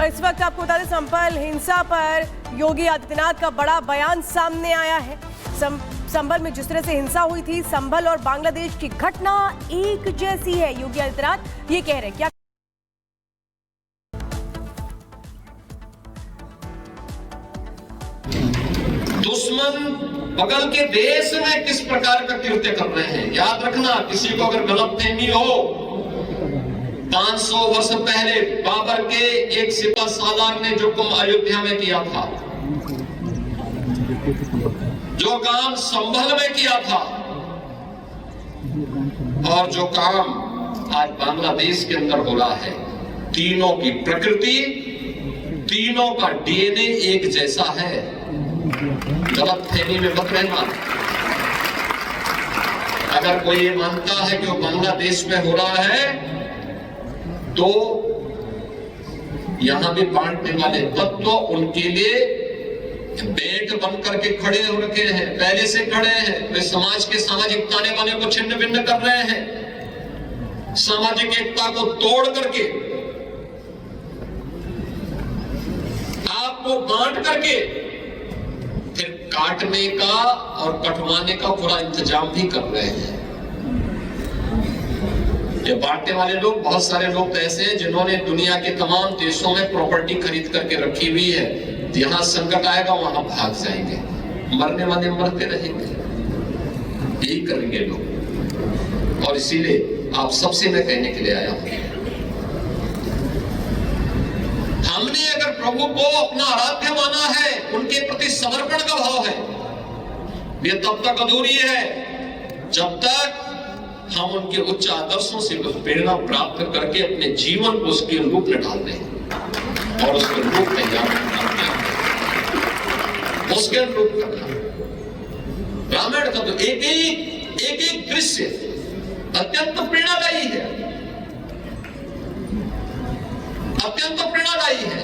इस वक्त आपको बता दें, संभल हिंसा पर योगी आदित्यनाथ का बड़ा बयान सामने आया है। संभल में जिस तरह से हिंसा हुई थी, संभल और बांग्लादेश की घटना एक जैसी है। योगी आदित्यनाथ ये कह रहे हैं क्या? दुश्मन बगल के देश में किस प्रकार का कृत्य कर रहे हैं, याद रखना। किसी को अगर गलतफहमी हो, 500 वर्ष पहले बाबर के एक सिपह सालार ने जो काम अयोध्या में किया था, जो काम संभल में किया था, और जो काम आज बांग्लादेश के अंदर हो रहा है, तीनों की प्रकृति, तीनों का डीएनए एक जैसा है। गलतफहमी में मत रहना। अगर कोई ये मानता है कि वो बांग्लादेश में हो रहा है, तो यहां भी बांटने वाले तत्व उनके लिए बेट बन करके खड़े हो रखे हैं, पहले से खड़े हैं। वे समाज के सामाजिक ताने बाने को छिन्न भिन्न कर रहे हैं, सामाजिक एकता को तोड़ करके, आपको बांट करके फिर काटने का और कटवाने का पूरा इंतजाम भी कर रहे हैं। ये बांटने वाले लोग, बहुत सारे लोग तो ऐसे हैं जिन्होंने दुनिया के तमाम देशों में प्रॉपर्टी खरीद करके रखी हुई है। जहां संकट आएगा वहां भाग जाएंगे, मरने वाले मरते रहेंगे, यही करेंगे लोग। और इसीलिए आप सबसे मैं कहने के लिए आया हूं, हमने अगर प्रभु को अपना आराध्य माना है, उनके प्रति समर्पण का भाव है, ये तब तक अधूरी है जब तक हम उनके उच्च आदर्शों से प्रेरणा प्राप्त करके अपने जीवन को उसके रूप में डाल दें और उसके रूप में उसके रूप करना। रामायण का तो एक दृश्य अत्यंत प्रेरणादायी है, अत्यंत प्रेरणादायी है।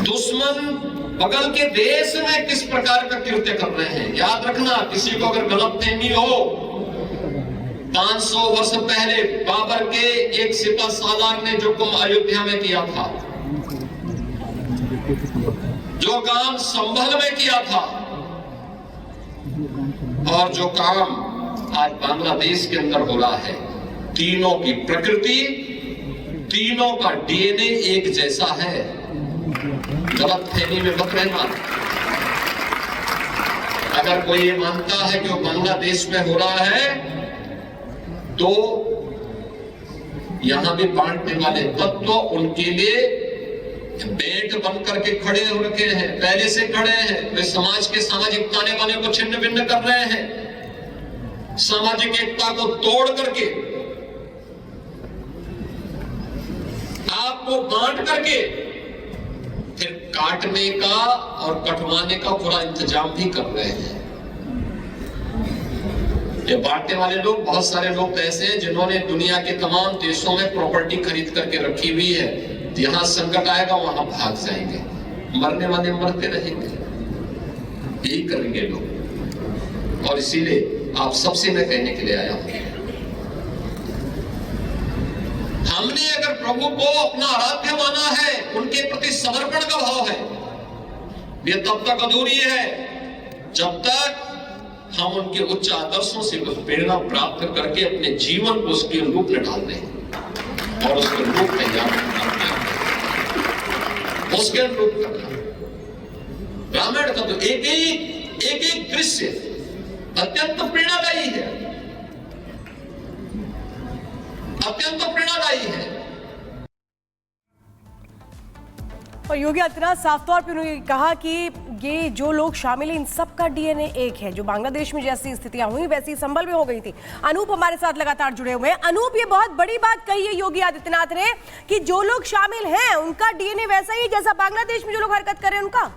दुश्मन बगल के देश में किस प्रकार का कृत्य कर रहे हैं, याद रखना। किसी को अगर गलतफहमी हो, 500 वर्ष पहले बाबर के एक सिपह सालार ने जो काम अयोध्या में किया था, जो काम संभल में किया था, और जो काम आज बांग्लादेश के अंदर हो रहा है, तीनों की प्रकृति, तीनों का डीएनए एक जैसा है। गलतफहमी में मत रहना। अगर कोई ये मानता है कि वो बांग्लादेश में हो रहा है, तो यहां भी बांटने वाले तत्व उनके लिए बेट बन करके खड़े हो रखे हैं, पहले से खड़े हैं। वे समाज के सामाजिक ताने बाने को छिन्न भिन्न कर रहे हैं, सामाजिक एकता को तोड़ करके, आपको बांट करके फिर काटने का और कटवाने का पूरा इंतजाम भी कर रहे हैं। ये बांटने वाले लोग, बहुत सारे लोग तो ऐसे हैं जिन्होंने दुनिया के तमाम देशों में प्रॉपर्टी खरीद करके रखी हुई है। जहां संकट आएगा वहां भाग जाएंगे, मरने वाले मरते रहेंगे, यही करेंगे लोग। और इसीलिए आप सबसे मैं कहने के लिए आया हूं, हमने अगर प्रभु को अपना आराध्य माना है, उनके प्रति समर्पण का भाव है, ये तब तक अधूरी है जब तक हम उनके उच्च आदर्शों से प्रेरणा प्राप्त करके अपने जीवन को उसके रूप में डाल दें और उसके रूप में उसके रूप करना। रामायण का तो एक दृश्य अत्यंत प्रेरणादायी है, अत्यंत प्रेरणादायी है। और योगी आदित्यनाथ साफ तौर पर उन्होंने कहा कि ये जो लोग शामिल हैं, इन सब का डीएनए एक है। जो बांग्लादेश में जैसी स्थितियां हुई वैसी संभल में हो गई थी। अनूप हमारे साथ लगातार जुड़े हुए हैं। अनूप, ये बहुत बड़ी बात कही है योगी आदित्यनाथ ने कि जो लोग शामिल हैं उनका डीएनए वैसा ही जैसा बांग्लादेश में जो लोग हरकत कर रहे हैं उनका।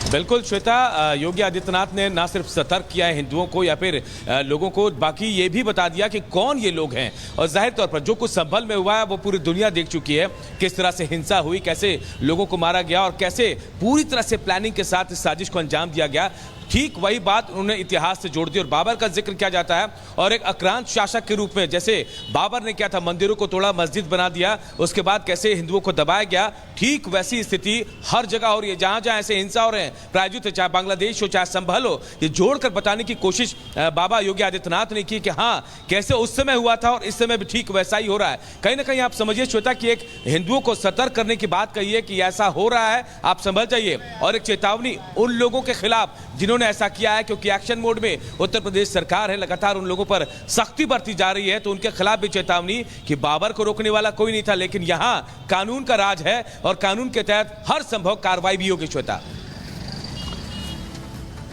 बिल्कुल श्वेता, योगी आदित्यनाथ ने ना सिर्फ सतर्क किया है हिंदुओं को या फिर लोगों को, बाकी ये भी बता दिया कि कौन ये लोग हैं। और जाहिर तौर पर जो कुछ संभल में हुआ है वो पूरी दुनिया देख चुकी है, किस तरह से हिंसा हुई, कैसे लोगों को मारा गया और कैसे पूरी तरह से प्लानिंग के साथ इस साजिश को अंजाम दिया गया। ठीक वही बात उन्होंने इतिहास से जोड़ दी और बाबर का जिक्र किया जाता है और एक आक्रांत शासक के रूप में जैसे बाबर ने क्या था, मंदिरों को तोड़ा, मस्जिद बना दिया, उसके बाद कैसे हिंदुओं को दबाया गया, ठीक वैसी स्थिति हर जगह हो रही है। जहां जहां ऐसे हिंसा हो रहे हैं प्रायोजित है, चाहे बांग्लादेश हो चाहे संभल हो, ये जोड़कर बताने की कोशिश बाबा योगी आदित्यनाथ ने की कि हाँ कैसे उस समय हुआ था और इस समय भी ठीक वैसा ही हो रहा है। कहीं ना कहीं आप समझिए श्वेता कि एक हिंदुओं को सतर्क करने की बात कही है कि ऐसा हो रहा है, आप संभल जाइए, और एक चेतावनी उन लोगों के खिलाफ जिन्होंने ऐसा किया है, क्योंकि एक्शन मोड में उत्तर प्रदेश सरकार है, लगातार उन लोगों पर सख्ती बरती जा रही है, तो उनके खिलाफ भी चेतावनी कि बाबर को रोकने वाला कोई नहीं था, लेकिन यहां कानून का राज है और कानून के तहत हर संभव कार्रवाई भी होगी। श्वेता,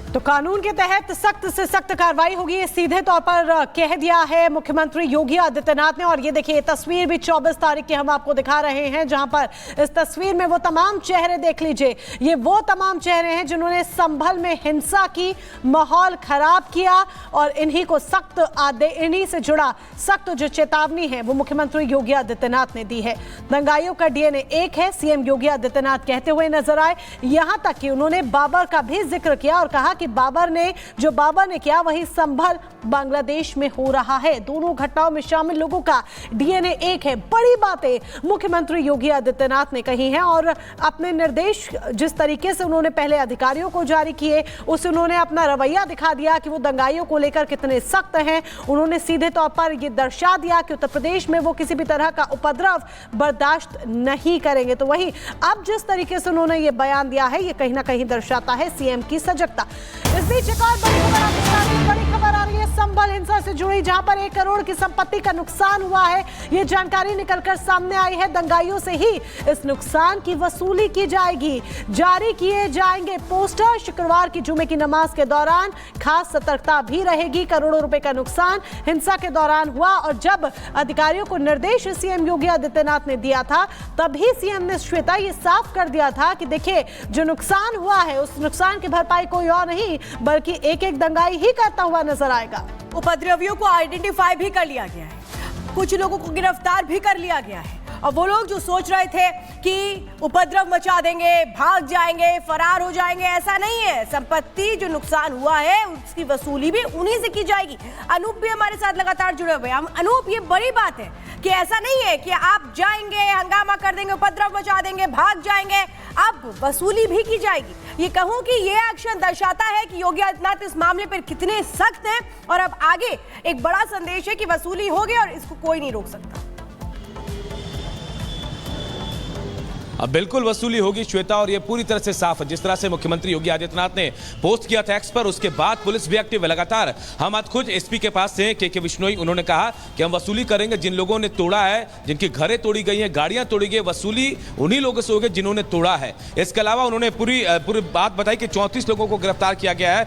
तो कानून के तहत सख्त से सख्त कार्रवाई होगी, ये सीधे तौर पर कह दिया है मुख्यमंत्री योगी आदित्यनाथ ने। और ये देखिए तस्वीर भी 24 तारीख की हम आपको दिखा रहे हैं, जहां पर इस तस्वीर में वो तमाम चेहरे देख लीजिए, ये वो तमाम चेहरे हैं जिन्होंने संभल में हिंसा की, माहौल खराब किया, और इन्हीं को सख्त इन्हीं से जुड़ा सख्त जो चेतावनी है वो मुख्यमंत्री योगी आदित्यनाथ ने दी है। दंगाइयों का डीएनए एक है, सीएम योगी आदित्यनाथ कहते हुए नजर आए। यहां तक कि उन्होंने बाबर का भी जिक्र किया और कहा कि बाबर ने किया वही संभल बांग्लादेश में हो रहा है। दोनों घटनाओं में शामिल लोगों का डीएनए एक है। बड़ी बातें मुख्यमंत्री योगी आदित्यनाथ ने कही हैं और अपने निर्देश जिस तरीके से उन्होंने पहले अधिकारियों को जारी किए, उससे उन्होंने अपना रवैया दिखा दिया कि वो दंगाइयों को लेकर कितने सख्त हैं। उन्होंने सीधे तौर पर यह दर्शा दिया कि उत्तर प्रदेश में वो किसी भी तरह का उपद्रव बर्दाश्त नहीं करेंगे। तो वही अब जिस तरीके से उन्होंने ये बयान दिया है, ये कहीं ना कहीं दर्शाता है सीएम की सजगता। इस बीच एक और बड़ी खबर आ रही है संभल हिंसा से जुड़ी, जहां पर 1 करोड़ की संपत्ति का नुकसान हुआ है। ये जानकारी निकलकर सामने आई है। दंगाइयों से ही इस नुकसान की वसूली की जाएगी। जारी किए जाएंगे पोस्टर। शुक्रवार की जुमे की नमाज के दौरान खास सतर्कता भी रहेगी। करोड़ों रुपए का नुकसान हिंसा के दौरान हुआ और जब अधिकारियों को निर्देश सीएम योगी आदित्यनाथ ने दिया था, तभी सीएम ने श्वेता ये साफ कर दिया था कि देखिए जो नुकसान हुआ है उस नुकसान की भरपाई कोई और नहीं बल्कि एक एक दंगाई ही करता हुआ नजर आएगा। उपद्रवियों को आइडेंटिफाई भी कर लिया गया है, कुछ लोगों को गिरफ्तार भी कर लिया गया है। और वो लोग जो सोच रहे थे कि उपद्रव मचा देंगे, भाग जाएंगे, फरार हो जाएंगे, ऐसा नहीं है। संपत्ति जो नुकसान हुआ है उसकी वसूली भी उन्हीं से की जाएगी। अनूप भी हमारे साथ लगातार जुड़े हुए हैं। अनूप, ये बड़ी बात है कि ऐसा नहीं है कि आप जाएंगे, हंगामा कर देंगे, उपद्रव मचा देंगे, भाग जाएंगे, अब वसूली भी की जाएगी। ये कहूं कि ये एक्शन दर्शाता है कि योगी आदित्यनाथ इस मामले पर कितने सख्त हैं और अब आगे एक बड़ा संदेश है कि वसूली होगी और इसको कोई नहीं रोक सकता। अब बिल्कुल वसूली होगी श्वेता, और ये पूरी तरह से साफ है। जिस तरह से मुख्यमंत्री योगी आदित्यनाथ ने पोस्ट किया था एक्स पर, उसके बाद पुलिस भी एक्टिव है लगातार। हम आज खुद एसपी के पास से के बिश्नोई, उन्होंने कहा कि हम वसूली करेंगे जिन लोगों ने तोड़ा है, जिनकी घरें तोड़ी गई हैं, गाड़ियां तोड़ी गई, वसूली उन्हीं लोगों से होगी जिन्होंने तोड़ा है। इसके अलावा उन्होंने पूरी बात बताई कि 34 लोगों को गिरफ्तार किया गया है,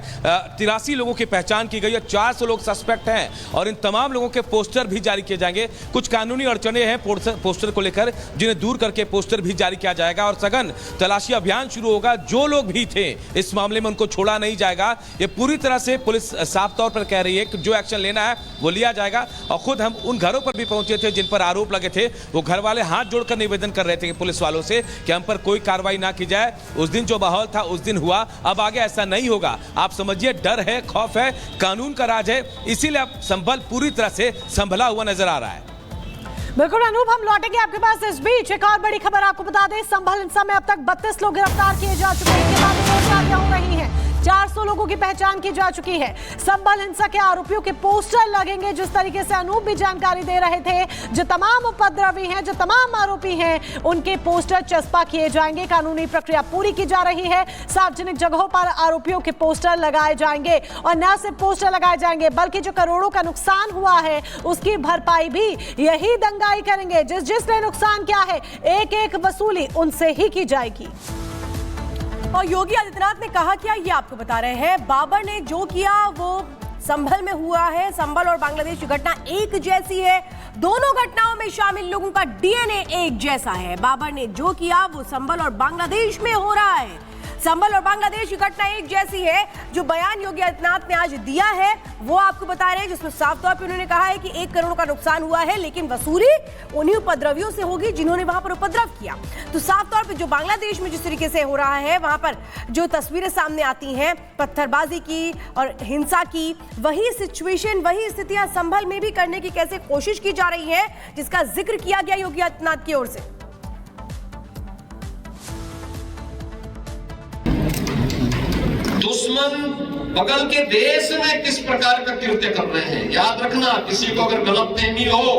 83 लोगों की पहचान की गई है, 400 लोग सस्पेक्ट हैं और इन तमाम लोगों के पोस्टर भी जारी किए जाएंगे। कुछ कानूनी अड़चने हैं पोस्टर को लेकर, जिन्हें दूर करके पोस्टर भी जारी किया जाएगा और सघन तलाशी अभियान शुरू होगा। जो लोग भी थे इस मामले में उनको छोड़ा नहीं जाएगा। ये पूरी तरह से पुलिस साफ तौर पर कह रही है कि जो एक्शन लेना है वो लिया जाएगा। और खुद हम उन घरों पर भी पहुंचे थे जिन पर आरोप लगे थे, वो घर वाले हाथ जोड़कर निवेदन कर रहे थे पुलिस वालों से कि हम पर कोई कार्रवाई ना की जाए। उस दिन जो माहौल था उस दिन हुआ, अब आगे ऐसा नहीं होगा। आप समझिए डर है, खौफ है, कानून का राज है, इसीलिए अब संभल पूरी तरह से संभला हुआ नजर आ रहा है। बिल्कुल अनूप, हम लौटेंगे आपके पास। इस बीच एक और बड़ी खबर आपको बता दें, संभल हिंसा में अब तक 32 लोग गिरफ्तार किए जा चुके हैं। इसके बाद गिरफ्तारियां हो रही हैं, 400 लोगों की पहचान की जा चुकी है। संभल हिंसा के आरोपियों के पोस्टर लगेंगे, जिस तरीके से अनूप भी जानकारी दे रहे थे। जो तमाम उपद्रवी हैं, जो तमाम आरोपी हैं, उनके पोस्टर चस्पा किए जाएंगे। कानूनी प्रक्रिया पूरी की जा रही है। सार्वजनिक जगहों पर आरोपियों के पोस्टर लगाए जाएंगे और न सिर्फ पोस्टर लगाए जाएंगे बल्कि जो करोड़ों का नुकसान हुआ है उसकी भरपाई भी यही दंगाई करेंगे। जिसने नुकसान किया है एक एक वसूली उनसे ही की जाएगी। और योगी आदित्यनाथ ने कहा क्या, ये आपको बता रहे हैं। बाबर ने जो किया वो संभल में हुआ है। संभल और बांग्लादेश की घटना एक जैसी है। दोनों घटनाओं में शामिल लोगों का डीएनए एक जैसा है। बाबर ने जो किया वो संभल और बांग्लादेश में हो रहा है। संभल और बांग्लादेश की घटना एक जैसी है। जो बयान योगी आदित्यनाथ ने आज दिया है वो आपको बता रहे हैं, जिसमें साफ तौर पे उन्होंने कहा है कि 1 करोड़ का नुकसान हुआ है, लेकिन वसूली उन्हीं उपद्रवियों से होगी जिन्होंने वहां पर उपद्रव किया। तो साफ तौर पे जो बांग्लादेश में जिस तरीके से हो रहा है, वहां पर जो तस्वीरें सामने आती हैं पत्थरबाजी की और हिंसा की, वही सिचुएशन, वही स्थितियां संभल में भी करने की कैसे कोशिश की जा रही है, जिसका जिक्र किया गया योगी आदित्यनाथ की ओर से। दुश्मन बगल के देश में किस प्रकार का कृत्य कर रहे हैं, याद रखना। किसी को अगर गलतफहमी हो,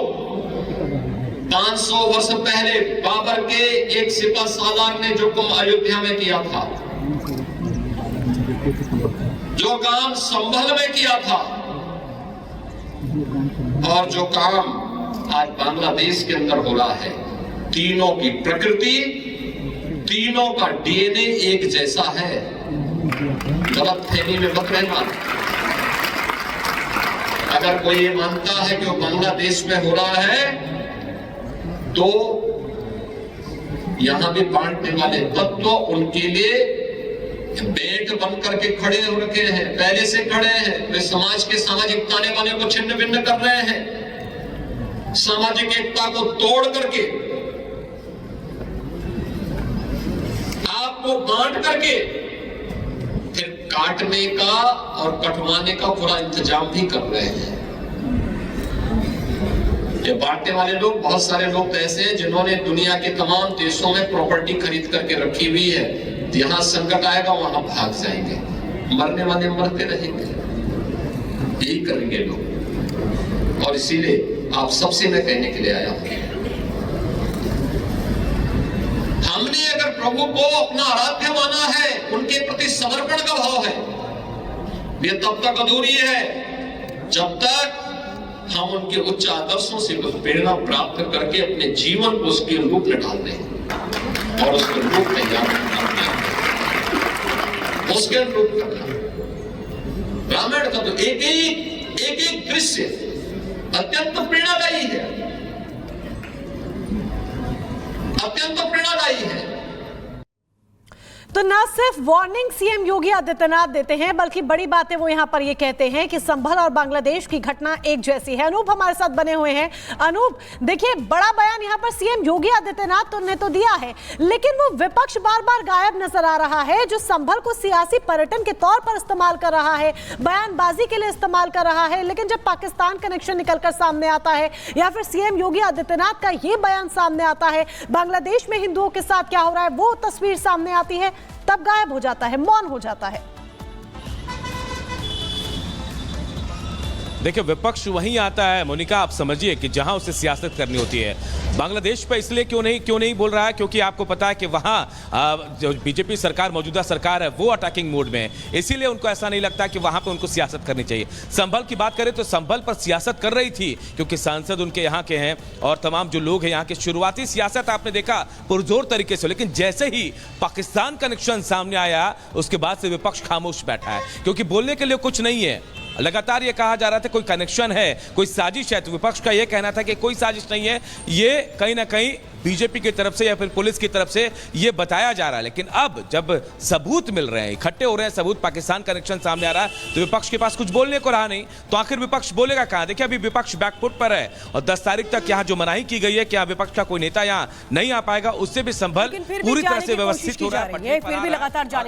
500 वर्ष पहले बाबर के एक सिपह सालार ने जो काम अयोध्या में किया था, जो काम संभल में किया था, और जो काम आज बांग्लादेश के अंदर हो रहा है, तीनों की प्रकृति, तीनों का डीएनए एक जैसा है। गलतफहमी में मत रहना। अगर कोई ये मानता है कि वो बांग्लादेश में हो रहा है, तो यहां भी बांटने वाले तत्व उनके लिए बेट बन करके खड़े हो रखे हैं, पहले से खड़े हैं। वे समाज के सामाजिक ताने बाने को छिन्न भिन्न कर रहे हैं, सामाजिक एकता को तोड़ करके, आपको बांट करके फिर काटने का और कटवाने का पूरा इंतजाम भी कर रहे हैं। ये बांटने वाले लोग, बहुत सारे लोग तो ऐसे हैं जिन्होंने दुनिया के तमाम देशों में प्रॉपर्टी खरीद करके रखी हुई है। यहां संकट आएगा वहां भाग जाएंगे, मरने वाले मरते रहेंगे, यही करेंगे लोग। और इसीलिए आप सबसे मैं कहने के लिए आया हूं, हमने अगर प्रभु को अपना आराध्य माना है, उनके प्रति समर्पण का भाव है, ये तब तक अधूरी है जब तक हम उनके उच्च आदर्शों से प्रेरणा प्राप्त करके अपने जीवन को उसके रूप में डाल दें और उसके रूप में याद उसके रूप करना। रामायण का तो एक दृश्य अत्यंत प्रेरणादायी है, अत्यंत प्रेरणादायी है। तो न सिर्फ वार्निंग सीएम योगी आदित्यनाथ देते हैं, बल्कि बड़ी बातें वो यहां पर ये कहते हैं कि संभल और बांग्लादेश की घटना एक जैसी है। अनूप हमारे साथ बने हुए हैं। अनूप, देखिए, बड़ा बयान यहां पर सीएम योगी आदित्यनाथ ने तो दिया है, लेकिन वो विपक्ष बार बार गायब नजर आ रहा है, जो संभल को सियासी पर्यटन के तौर पर इस्तेमाल कर रहा है, बयानबाजी के लिए इस्तेमाल कर रहा है। लेकिन जब पाकिस्तान कनेक्शन निकलकर सामने आता है या फिर सीएम योगी आदित्यनाथ का ये बयान सामने आता है, बांग्लादेश में हिंदुओं के साथ क्या हो रहा है वो तस्वीर सामने आती है, तब गायब हो जाता है, मौन हो जाता है। देखिए, विपक्ष वहीं आता है मोनिका, आप समझिए कि जहां उसे सियासत करनी होती है। बांग्लादेश पे इसलिए क्यों नहीं बोल रहा है, क्योंकि आपको पता है कि वहां जो बीजेपी सरकार, मौजूदा सरकार है, वो अटैकिंग मोड में है, इसीलिए उनको ऐसा नहीं लगता कि वहां पे उनको सियासत करनी चाहिए। संभल की बात करें तो संभल पर सियासत कर रही थी, क्योंकि सांसद उनके यहाँ के हैं और तमाम जो लोग हैं यहाँ के, शुरुआती सियासत आपने देखा पुरजोर तरीके से। लेकिन जैसे ही पाकिस्तान कनेक्शन सामने आया, उसके बाद से विपक्ष खामोश बैठा है, क्योंकि बोलने के लिए कुछ नहीं है। लगातार ये कहा जा रहा था कोई कनेक्शन है, कोई साजिश है, तो विपक्ष का ये कहना था कि कोई साजिश नहीं है, ये कहीं ना कहीं बीजेपी की तरफ से या फिर पुलिस की तरफ से ये बताया जा रहा है। लेकिन अब जब सबूत मिल रहे हैं, इकट्ठे हो रहे हैं सबूत, पाकिस्तान कनेक्शन सामने आ रहा है, तो विपक्ष के पास कुछ बोलने को रहा नहीं। तो आखिर विपक्ष बोलेगा कहां? देखिए, अभी विपक्ष बैकफुट पर है और 10 तारीख तक यहाँ जो मनाही की गई है कि विपक्ष का कोई नेता यहाँ नहीं आ पाएगा, उससे भी संभल पूरी तरह से व्यवस्थित हो रहा है। फिर भी लगातार जारी